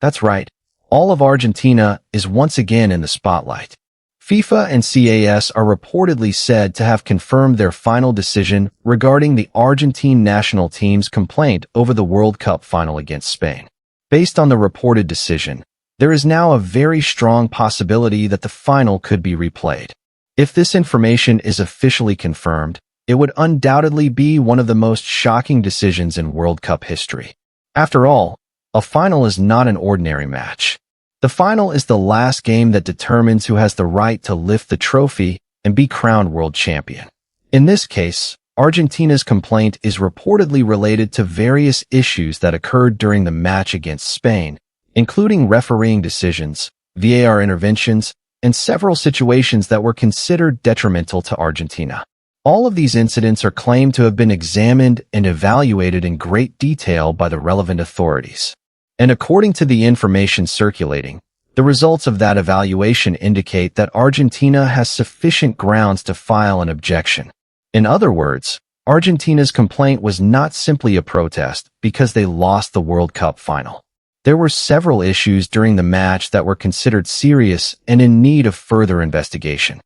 That's right. All of Argentina is once again in the spotlight. FIFA and CAS are reportedly said to have confirmed their final decision regarding the Argentine national team's complaint over the World Cup final against Spain. Based on the reported decision, there is now a very strong possibility that the final could be replayed. If this information is officially confirmed, it would undoubtedly be one of the most shocking decisions in World Cup history. After all, a final is not an ordinary match. The final is the last game that determines who has the right to lift the trophy and be crowned world champion. In this case, Argentina's complaint is reportedly related to various issues that occurred during the match against Spain, including refereeing decisions, VAR interventions, and several situations that were considered detrimental to Argentina. All of these incidents are claimed to have been examined and evaluated in great detail by the relevant authorities. And according to the information circulating, the results of that evaluation indicate that Argentina has sufficient grounds to file an objection. In other words, Argentina's complaint was not simply a protest because they lost the World Cup final. There were several issues during the match that were considered serious and in need of further investigation.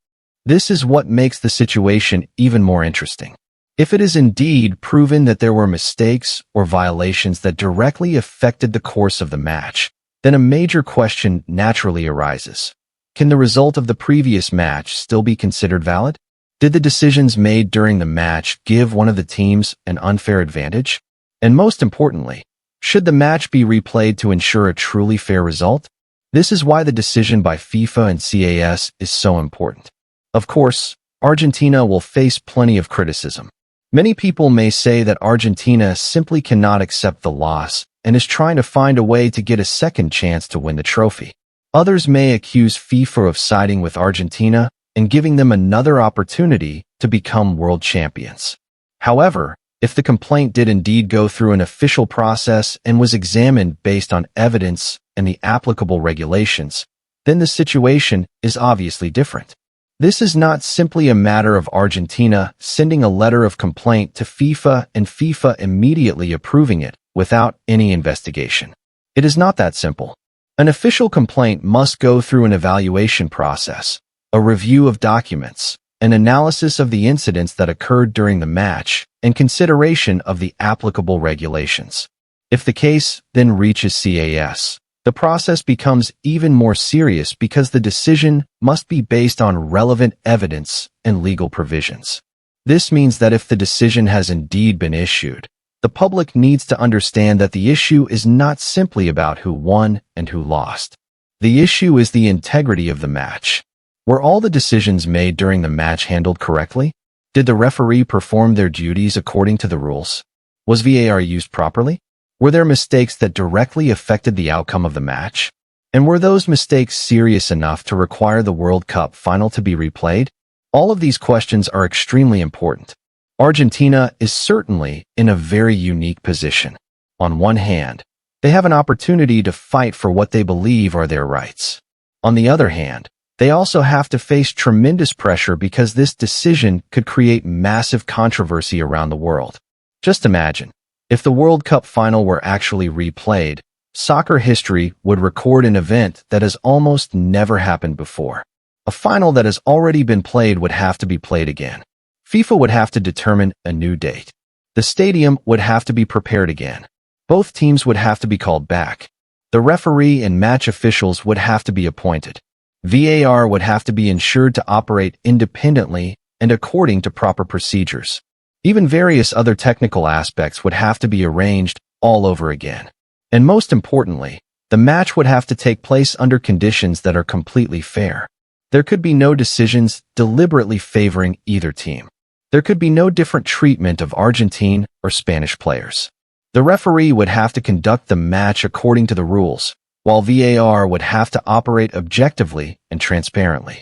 This is what makes the situation even more interesting. If it is indeed proven that there were mistakes or violations that directly affected the course of the match, then a major question naturally arises. Can the result of the previous match still be considered valid? Did the decisions made during the match give one of the teams an unfair advantage? And most importantly, should the match be replayed to ensure a truly fair result? This is why the decision by FIFA and CAS is so important. Of course, Argentina will face plenty of criticism. Many people may say that Argentina simply cannot accept the loss and is trying to find a way to get a second chance to win the trophy. Others may accuse FIFA of siding with Argentina and giving them another opportunity to become world champions. However, if the complaint did indeed go through an official process and was examined based on evidence and the applicable regulations, then the situation is obviously different. This is not simply a matter of Argentina sending a letter of complaint to FIFA and FIFA immediately approving it without any investigation. It is not that simple. An official complaint must go through an evaluation process, a review of documents, an analysis of the incidents that occurred during the match, and consideration of the applicable regulations. If the case then reaches CAS, the process becomes even more serious because the decision must be based on relevant evidence and legal provisions. This means that if the decision has indeed been issued, the public needs to understand that the issue is not simply about who won and who lost. The issue is the integrity of the match. Were all the decisions made during the match handled correctly? Did the referee perform their duties according to the rules? Was VAR used properly? Were there mistakes that directly affected the outcome of the match? And were those mistakes serious enough to require the World Cup final to be replayed? All of these questions are extremely important. Argentina is certainly in a very unique position. On one hand, they have an opportunity to fight for what they believe are their rights. On the other hand, they also have to face tremendous pressure because this decision could create massive controversy around the world. Just imagine, if the World Cup final were actually replayed, soccer history would record an event that has almost never happened before. A final that has already been played would have to be played again. FIFA would have to determine a new date. The stadium would have to be prepared again. Both teams would have to be called back. The referee and match officials would have to be appointed. VAR would have to be ensured to operate independently and according to proper procedures. Even various other technical aspects would have to be arranged all over again. And most importantly, the match would have to take place under conditions that are completely fair. There could be no decisions deliberately favoring either team. There could be no different treatment of Argentine or Spanish players. The referee would have to conduct the match according to the rules, while VAR would have to operate objectively and transparently.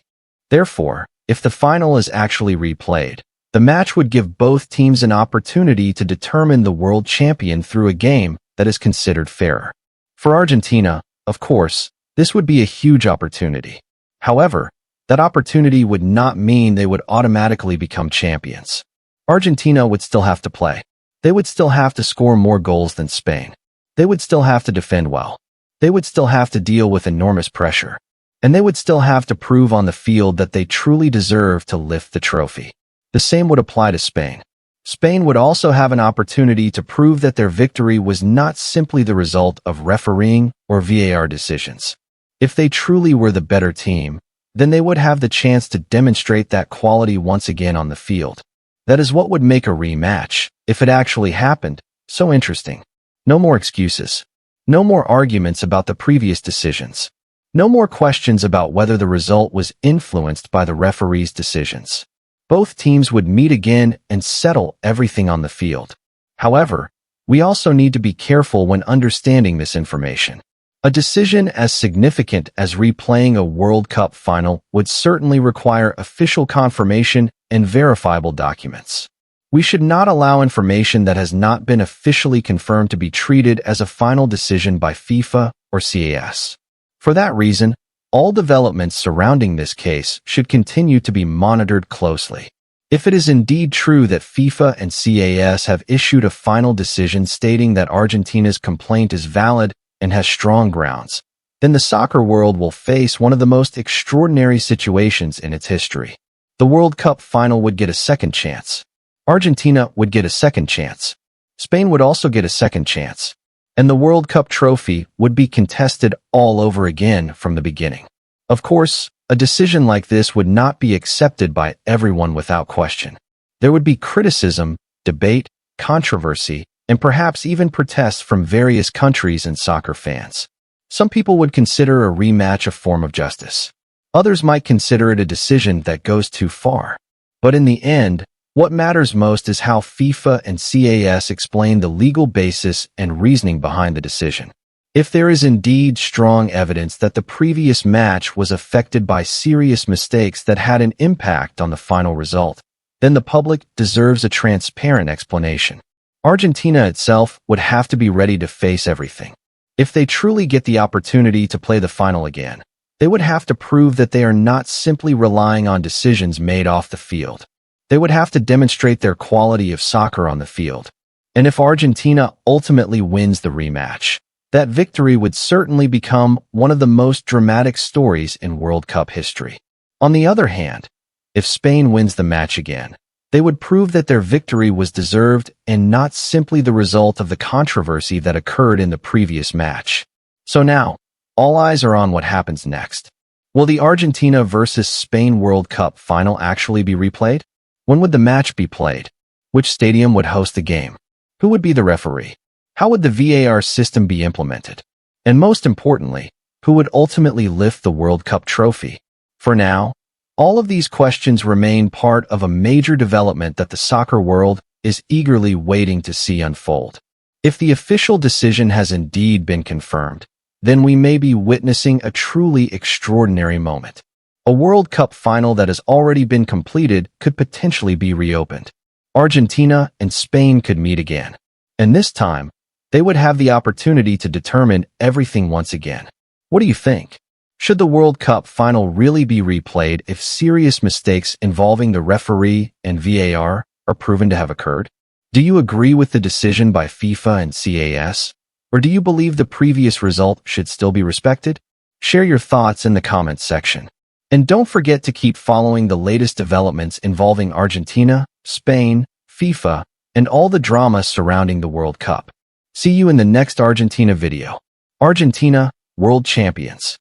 Therefore, if the final is actually replayed, the match would give both teams an opportunity to determine the world champion through a game that is considered fairer. For Argentina, of course, this would be a huge opportunity. However, that opportunity would not mean they would automatically become champions. Argentina would still have to play. They would still have to score more goals than Spain. They would still have to defend well. they would still have to deal with enormous pressure. And they would still have to prove on the field that they truly deserve to lift the trophy. The same would apply to Spain. Spain would also have an opportunity to prove that their victory was not simply the result of refereeing or VAR decisions. If they truly were the better team, then they would have the chance to demonstrate that quality once again on the field. That is what would make a rematch, if it actually happened, so interesting. No more excuses. No more arguments about the previous decisions. No more questions about whether the result was influenced by the referee's decisions. Both teams would meet again and settle everything on the field. However, we also need to be careful when understanding this information. A decision as significant as replaying a World Cup final would certainly require official confirmation and verifiable documents. We should not allow information that has not been officially confirmed to be treated as a final decision by FIFA or CAS. For that reason, all developments surrounding this case should continue to be monitored closely. If it is indeed true that FIFA and CAS have issued a final decision stating that Argentina's complaint is valid and has strong grounds, then the soccer world will face one of the most extraordinary situations in its history. The World Cup final would get a second chance. Argentina would get a second chance. Spain would also get a second chance. And the World Cup trophy would be contested all over again from the beginning. Of course, a decision like this would not be accepted by everyone without question. There would be criticism, debate, controversy, and perhaps even protests from various countries and soccer fans. Some people would consider a rematch a form of justice. Others might consider it a decision that goes too far. But in the end, what matters most is how FIFA and CAS explain the legal basis and reasoning behind the decision. If there is indeed strong evidence that the previous match was affected by serious mistakes that had an impact on the final result, then the public deserves a transparent explanation. Argentina itself would have to be ready to face everything. If they truly get the opportunity to play the final again, they would have to prove that they are not simply relying on decisions made off the field. They would have to demonstrate their quality of soccer on the field. And if Argentina ultimately wins the rematch, that victory would certainly become one of the most dramatic stories in World Cup history. On the other hand, if Spain wins the match again, they would prove that their victory was deserved and not simply the result of the controversy that occurred in the previous match. So now, all eyes are on what happens next. Will the Argentina versus Spain World Cup final actually be replayed? When would the match be played? Which stadium would host the game? Who would be the referee? How would the VAR system be implemented? And most importantly, who would ultimately lift the World Cup trophy? For now, all of these questions remain part of a major development that the soccer world is eagerly waiting to see unfold. If the official decision has indeed been confirmed, then we may be witnessing a truly extraordinary moment. A World Cup final that has already been completed could potentially be reopened. Argentina and Spain could meet again. And this time, they would have the opportunity to determine everything once again. What do you think? Should the World Cup final really be replayed if serious mistakes involving the referee and VAR are proven to have occurred? Do you agree with the decision by FIFA and CAS? Or do you believe the previous result should still be respected? Share your thoughts in the comments section. And don't forget to keep following the latest developments involving Argentina, Spain, FIFA, and all the drama surrounding the World Cup. See you in the next Argentina video. Argentina, world champions.